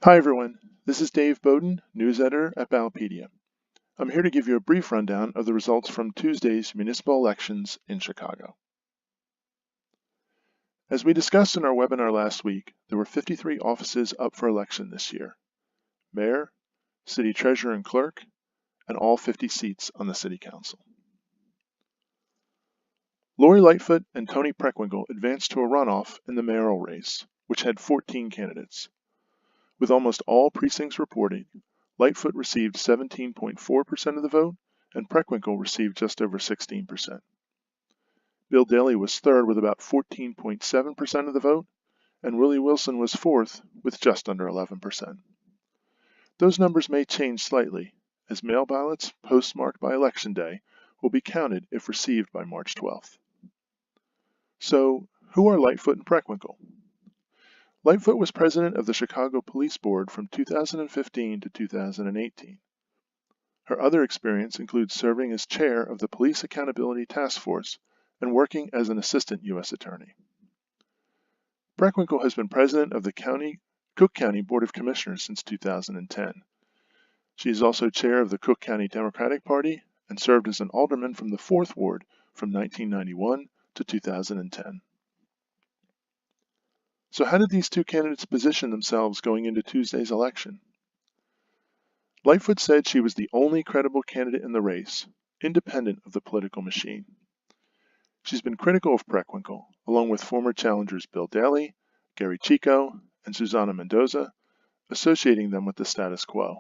Hi everyone, this is Dave Bowden, news editor at Ballotpedia. I'm here to give you a brief rundown of the results from Tuesday's municipal elections in Chicago. As we discussed in our webinar last week, there were 53 offices up for election this year: mayor, city treasurer and clerk, and all 50 seats on the city council. Lori Lightfoot and Tony Preckwinkle advanced to a runoff in the mayoral race, which had 14 candidates. With almost all precincts reporting, Lightfoot received 17.4% of the vote, and Preckwinkle received just over 16%. Bill Daley was third with about 14.7% of the vote, and Willie Wilson was fourth with just under 11%. Those numbers may change slightly, as mail ballots postmarked by Election Day will be counted if received by March 12th. So, who are Lightfoot and Preckwinkle? Lightfoot was president of the Chicago Police Board from 2015 to 2018. Her other experience includes serving as chair of the Police Accountability Task Force and working as an assistant U.S. attorney. Preckwinkle has been president of the Cook County Board of Commissioners since 2010. She is also chair of the Cook County Democratic Party and served as an alderman from the 4th Ward from 1991 to 2010. So how did these two candidates position themselves going into Tuesday's election? Lightfoot said she was the only credible candidate in the race, independent of the political machine. She's been critical of Preckwinkle, along with former challengers Bill Daley, Gary Chico, and Susana Mendoza, associating them with the status quo.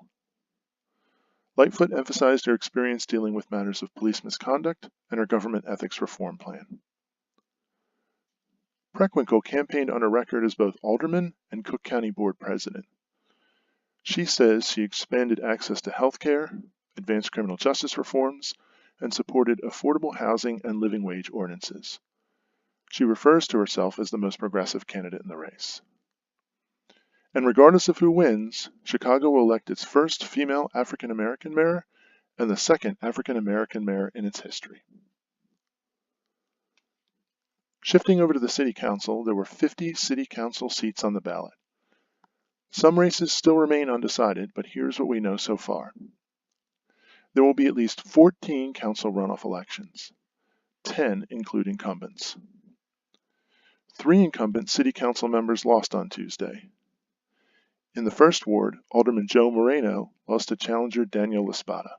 Lightfoot emphasized her experience dealing with matters of police misconduct and her government ethics reform plan. Preckwinkle campaigned on her record as both alderman and Cook County Board president. She says she expanded access to health care, advanced criminal justice reforms, and supported affordable housing and living wage ordinances. She refers to herself as the most progressive candidate in the race. And regardless of who wins, Chicago will elect its first female African American mayor and the second African American mayor in its history. Shifting over to the City Council, there were 50 City Council seats on the ballot. Some races still remain undecided, but here's what we know so far. There will be at least 14 council runoff elections. 10 include incumbents. 3 incumbent City Council members lost on Tuesday. In the 1st Ward, Alderman Joe Moreno lost to challenger Daniel Laspada.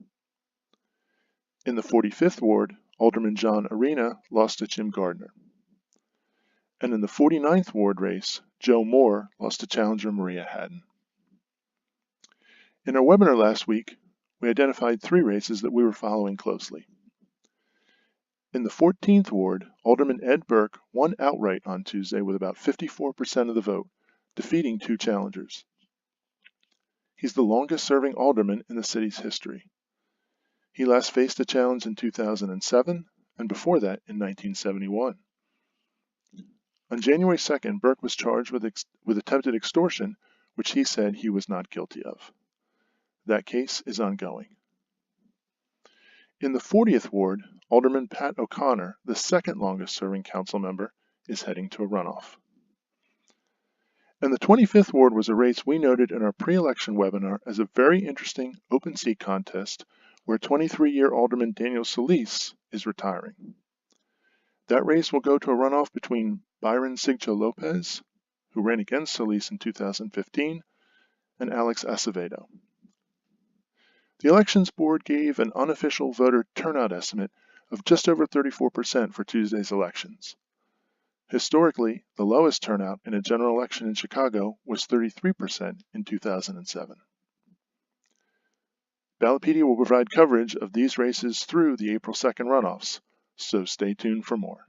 In the 45th Ward, Alderman John Arena lost to Jim Gardner. And in the 49th Ward race, Joe Moore lost to challenger Maria Haddon. In our webinar last week, we identified 3 races that we were following closely. In the 14th Ward, Alderman Ed Burke won outright on Tuesday with about 54% of the vote, defeating 2 challengers. He's the longest-serving alderman in the city's history. He last faced a challenge in 2007, and before that in 1971. On January 2nd, Burke was charged with attempted extortion, which he said he was not guilty of. That case is ongoing. In the 40th Ward, Alderman Pat O'Connor, the second longest-serving council member, is heading to a runoff. And the 25th Ward was a race we noted in our pre-election webinar as a very interesting open seat contest where 23-year Alderman Daniel Solis is retiring. That race will go to a runoff between Byron Sigcho Lopez, who ran against Solis in 2015, and Alex Acevedo. The Elections Board gave an unofficial voter turnout estimate of just over 34% for Tuesday's elections. Historically, the lowest turnout in a general election in Chicago was 33% in 2007. Ballotpedia will provide coverage of these races through the April 2nd runoffs, so stay tuned for more.